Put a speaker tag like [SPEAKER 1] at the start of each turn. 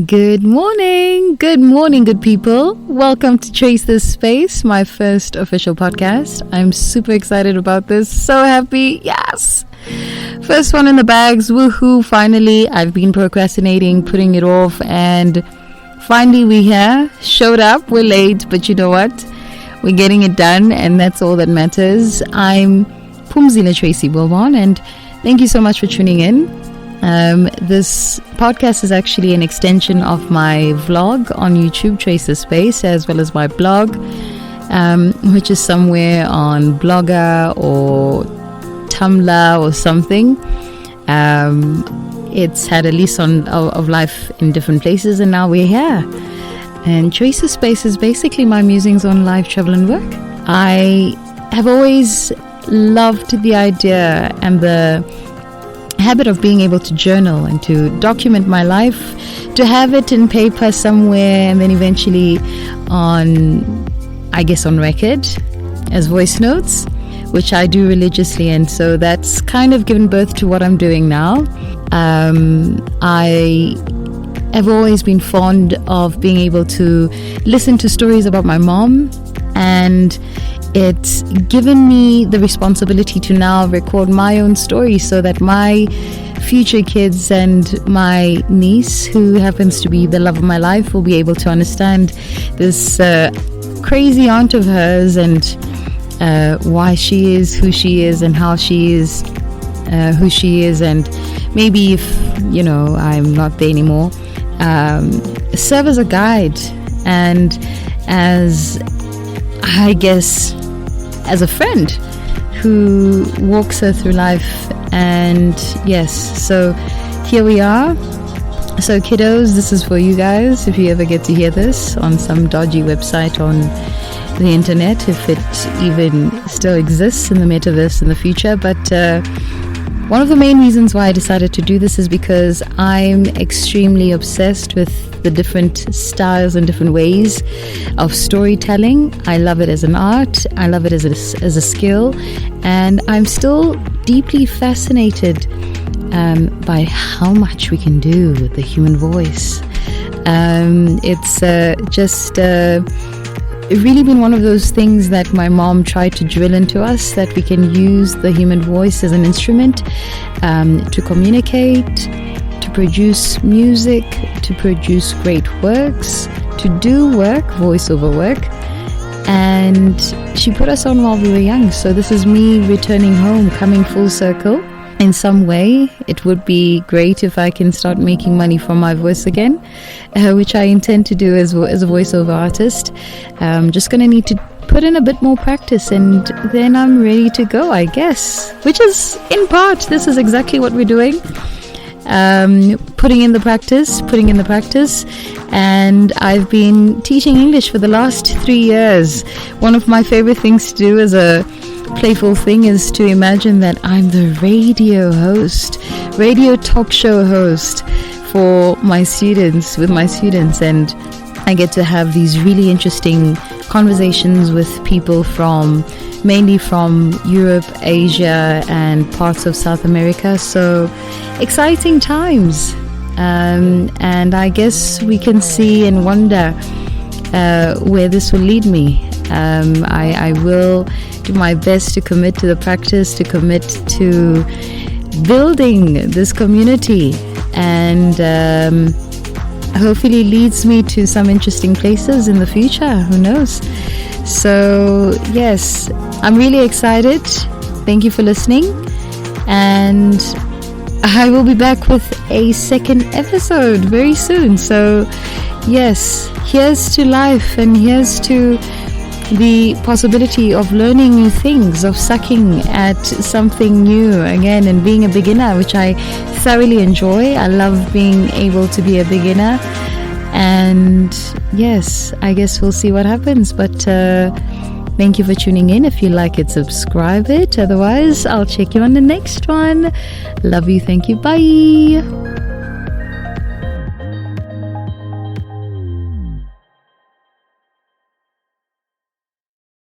[SPEAKER 1] Good morning, good people. Welcome to Trace This Space, my first official podcast. I'm super excited about this. So happy. Yes. First one in the bags. Woohoo. Finally, I've been procrastinating, putting it off, and finally we're here. Showed up. We're late, but you know what? We're getting it done, and that's all that matters. I'm Pumzila Tracy Wilbon, and thank you so much for tuning in. This podcast is actually an extension of my vlog on YouTube, Trace the Space, as well as my blog, which is somewhere on Blogger or Tumblr or something. It's had a lease of life in different places, and now we're here. And Trace the Space is basically my musings on life, travel, and work. I have always loved the idea and the habit of being able to journal and to document my life, to have it in paper somewhere, and then eventually on record as voice notes, which I do religiously. And so that's kind of given birth to what I'm doing now. I have always been fond of being able to listen to stories about my mom, and it's given me the responsibility to now record my own story so that my future kids and my niece, who happens to be the love of my life, will be able to understand this crazy aunt of hers and why she is who she is and how she is who she is. And maybe if, I'm not there anymore, serve as a guide and as a friend who walks her through life. And yes, so here we are. So kiddos, this is for you guys, if you ever get to hear this on some dodgy website on the internet, if it even still exists in the metaverse in the future. But one of the main reasons why I decided to do this is because I'm extremely obsessed with the different styles and different ways of storytelling. I love it as an art. I love it as a skill. And I'm still deeply fascinated by how much we can do with the human voice. It's just really been one of those things that my mom tried to drill into us, that we can use the human voice as an instrument to communicate, to produce music, to produce great works, to do work, voiceover work. And she put us on while we were young. So this is me returning home, coming full circle in some way. It would be great if I can start making money from my voice again, which I intend to do as a voiceover artist. I'm just going to need to put in a bit more practice, and then I'm ready to go, I guess. Which is, in part, this is exactly what we're doing. Putting in the practice. And I've been teaching English for the last 3 years. One of my favorite things to do as a playful thing is to imagine that I'm the radio talk show host for my students, and I get to have these really interesting conversations with people mainly from Europe, Asia, and parts of South America. So exciting times. And I guess we can see and wonder where this will lead me. I will do my best to commit to the practice, to commit to building this community, and hopefully leads me to some interesting places in the future. Who knows? So yes, I'm really excited. Thank you for listening, and I will be back with a second episode very soon. So yes, here's to life, and here's to the possibility of learning new things, of sucking at something new again, and being a beginner, which I thoroughly enjoy. I love being able to be a beginner. And yes, I guess we'll see what happens. But thank you for tuning in. If you like it, subscribe it. Otherwise, I'll check you on the next one. Love you. Thank you. Bye.